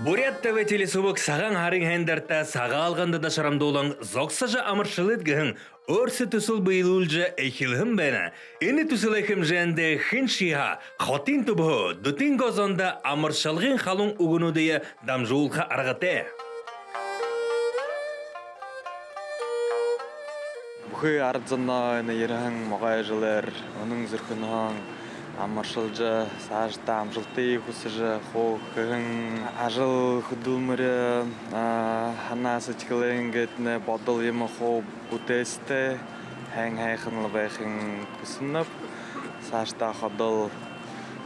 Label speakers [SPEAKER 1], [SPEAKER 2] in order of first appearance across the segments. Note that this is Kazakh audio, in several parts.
[SPEAKER 1] Бурят ТВ телесубок саган харин хендерта сагаалганда да шарамдуулан зоксажа амаршылыт гын өрсө төсөл быйлуулжа эхилхым бэна. Эни төсөл эхим жэнде хин шиха хотин тубхо дутин гозонда амаршалгын халун угунудыя дамжуулха аргате.
[SPEAKER 2] Бүхий ардзана ярхан могайжлер onun зөрхөнөн амаршалжа саажта амжилтыг хүсэж хоогэн ажил хөдөлмөр ханаас ичгэлэнгэд бодол юм хоо бүтээстэй хайхан байхын хүснэв саажта ходол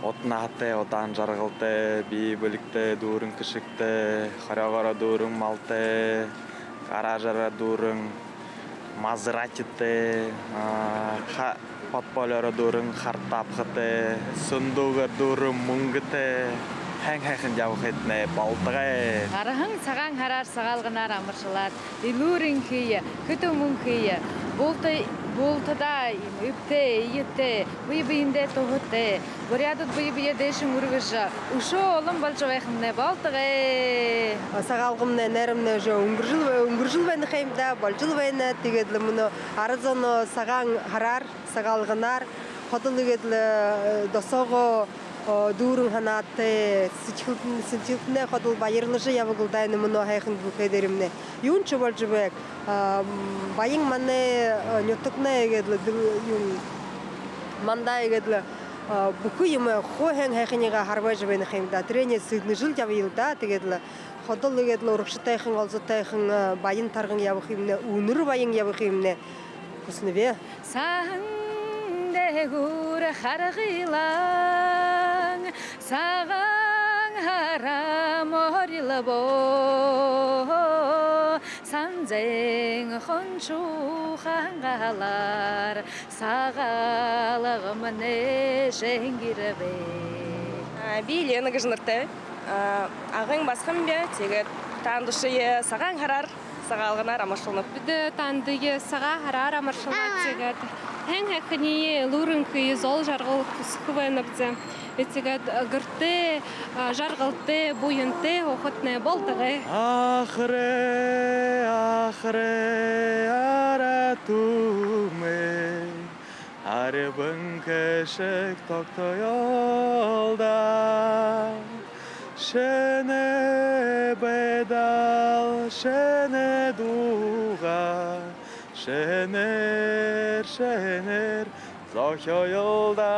[SPEAKER 2] отнаатай удаан жаргалтай бие бөлөгтэй дүүрэн кишигтэй хараагаараа дүүрэн малтай гаражаараа дүүрэн Мазратите, подполяра дурын хартапхате, сундуга дурын мөнгөте, хайхан явахэтнэ болтгай.
[SPEAKER 3] Арахан цагаан хараар сагаалганаар амаршалаад илүүрэн хий, хөтөн мөн хий, бултада өвтэй, ийтэй, бие-биендээ тухтай, бурядад бие-бие дэшин үргэж өшөө олон болж байхнэ болтгай.
[SPEAKER 4] Сагаалгамнэ нэрэмнэ өнгөржил байна хэмдэ болжил байна. Тэгээд мөн аразон цагаан хараар сагаалганаар ходолгээд досоого дүүрэн ханаатай сэтгүүлнэ ходол баярлаж явагдай мөн хайхан бүхэдэрэмнэ. Юун ч болж байг баян мане нютгнэ гэдэг юм мандаа гэдэг бүхий юм хоохэн хайхныга харваж байна хэмдэ. Тренер сэгнэжил явъя. Тэгээд ходол гэдэг урагштайхан олзотайхан баян тарган явах юмнэ үнэр баян явах юмнэ хүснэвэ.
[SPEAKER 3] Дээгүр харгилан саган харам орилбо санзэн хончу хангалар сагалагмне шенгирбе
[SPEAKER 5] би Лена Гажнартай агын басхан бе тэгээд таандышые саган хараар сагаалганаар амаршалнап
[SPEAKER 6] бид таандыге сага хараар амаршалнап тэгээд хэн хахны лүрэнхий зол жаргал хүсхвэнэ бзэ тэгээд гэртэ жаргалтай буянтай хохотны болтгай
[SPEAKER 2] Ахре аратуме арбан кэшек токтоёлда шэне бедал шэне дуга шэнер зохиолда